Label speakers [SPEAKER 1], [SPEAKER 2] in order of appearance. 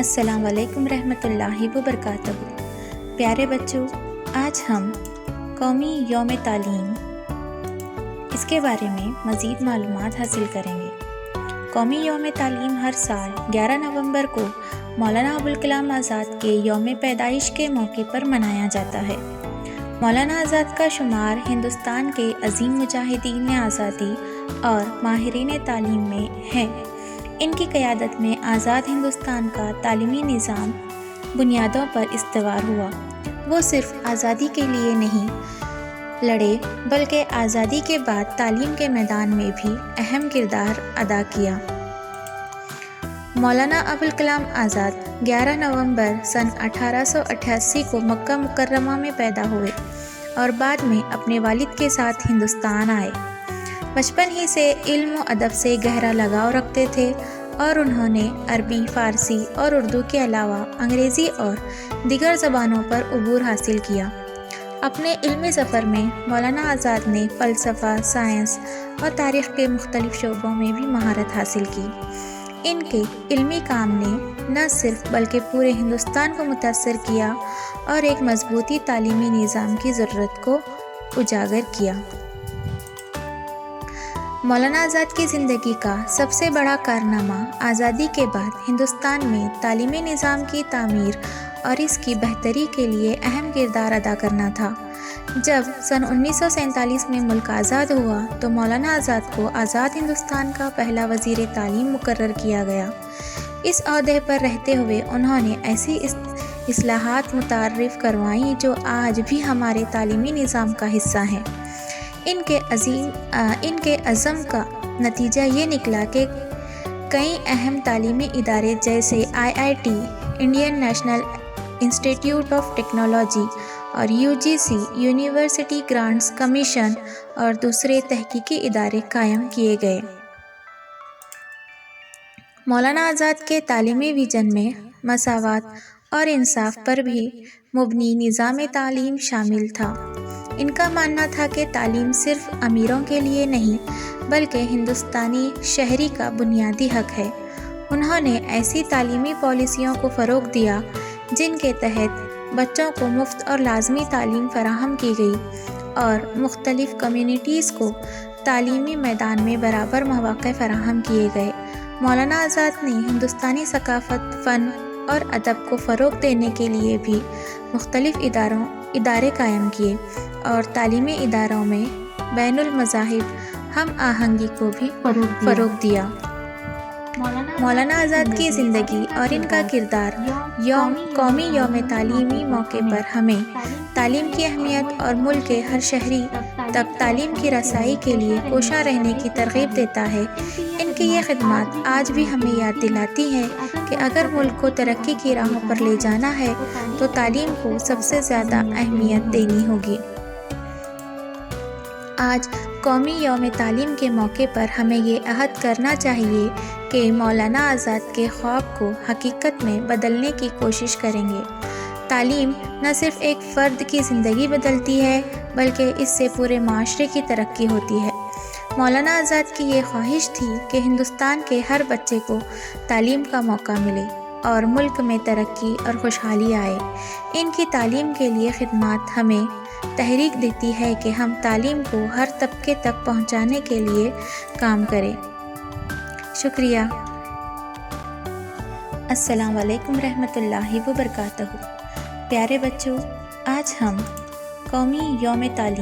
[SPEAKER 1] السلام علیکم رحمۃ اللہ وبرکاتہ۔ پیارے بچوں، آج ہم قومی یوم تعلیم اس کے بارے میں مزید معلومات حاصل کریں گے۔ قومی یوم تعلیم ہر سال 11 نومبر کو مولانا ابوالکلام آزاد کے یوم پیدائش کے موقع پر منایا جاتا ہے۔ مولانا آزاد کا شمار ہندوستان کے عظیم مجاہدین آزادی اور ماہرین تعلیم میں ہے۔ ان کی قیادت میں آزاد ہندوستان کا تعلیمی نظام بنیادوں پر استوار ہوا۔ وہ صرف آزادی کے لیے نہیں لڑے بلکہ آزادی کے بعد تعلیم کے میدان میں بھی اہم کردار ادا کیا۔ مولانا ابوالکلام آزاد 11 نومبر سن 1888 کو مکہ مکرمہ میں پیدا ہوئے اور بعد میں اپنے والد کے ساتھ ہندوستان آئے۔ بچپن ہی سے علم و ادب سے گہرا لگاؤ رکھتے تھے اور انہوں نے عربی، فارسی اور اردو کے علاوہ انگریزی اور دیگر زبانوں پر عبور حاصل کیا۔ اپنے علمی سفر میں مولانا آزاد نے فلسفہ، سائنس اور تاریخ کے مختلف شعبوں میں بھی مہارت حاصل کی۔ ان کے علمی کام نے نہ صرف بلکہ پورے ہندوستان کو متاثر کیا اور ایک مضبوطی تعلیمی نظام کی ضرورت کو اجاگر کیا۔ مولانا آزاد کی زندگی کا سب سے بڑا کارنامہ آزادی کے بعد ہندوستان میں تعلیمی نظام کی تعمیر اور اس کی بہتری کے لیے اہم کردار ادا کرنا تھا۔ جب سن 1947 میں ملک آزاد ہوا تو مولانا آزاد کو آزاد ہندوستان کا پہلا وزیر تعلیم مقرر کیا گیا۔ اس عہدے پر رہتے ہوئے انہوں نے ایسی اصلاحات متعارف کروائیں جو آج بھی ہمارے تعلیمی نظام کا حصہ ہیں۔ ان کے عزم کا نتیجہ یہ نکلا کہ کئی اہم تعلیمی ادارے جیسے IIT، انڈین نیشنل انسٹی ٹیوٹ آف ٹیکنالوجی اور UGC، یونیورسٹی گرانٹس کمیشن اور دوسرے تحقیقی ادارے قائم کیے گئے۔ مولانا آزاد کے تعلیمی ویژن میں مساوات اور انصاف پر بھی مبنی نظام تعلیم شامل تھا۔ ان کا ماننا تھا کہ تعلیم صرف امیروں کے لیے نہیں بلکہ ہندوستانی شہری کا بنیادی حق ہے۔ انہوں نے ایسی تعلیمی پالیسیوں کو فروغ دیا جن کے تحت بچوں کو مفت اور لازمی تعلیم فراہم کی گئی اور مختلف کمیونٹیز کو تعلیمی میدان میں برابر مواقع فراہم کیے گئے۔ مولانا آزاد نے ہندوستانی ثقافت، فن اور ادب کو فروغ دینے کے لیے بھی مختلف ادارے قائم کیے اور تعلیمی اداروں میں بین المذاہب ہم آہنگی کو بھی فروغ دیا۔ مولانا آزاد کی زندگی اور ان کا کردار قومی یوم تعلیمی موقع پر ہمیں تعلیم کی اہمیت اور ملک کے ہر شہری تک تعلیم کی رسائی کے لیے کوشاں رہنے کی ترغیب دیتا ہے۔ ان کی یہ خدمات آج بھی ہمیں یاد دلاتی ہیں کہ اگر ملک کو ترقی کی راہوں پر لے جانا ہے تو تعلیم کو سب سے زیادہ اہمیت دینی ہوگی۔ آج قومی یوم تعلیم کے موقع پر ہمیں یہ عہد کرنا چاہیے کہ مولانا آزاد کے خواب کو حقیقت میں بدلنے کی کوشش کریں گے۔ تعلیم نہ صرف ایک فرد کی زندگی بدلتی ہے بلکہ اس سے پورے معاشرے کی ترقی ہوتی ہے۔ مولانا آزاد کی یہ خواہش تھی کہ ہندوستان کے ہر بچے کو تعلیم کا موقع ملے اور ملک میں ترقی اور خوشحالی آئے۔ ان کی تعلیم کے لیے خدمات ہمیں تحریک دیتی ہے کہ ہم تعلیم کو ہر طبقے تک پہنچانے کے لیے کام کریں۔ شکریہ۔ السلام علیکم رحمۃ اللہ وبرکاتہ۔ پیارے بچوں، آج ہم قومی یوم تعلیم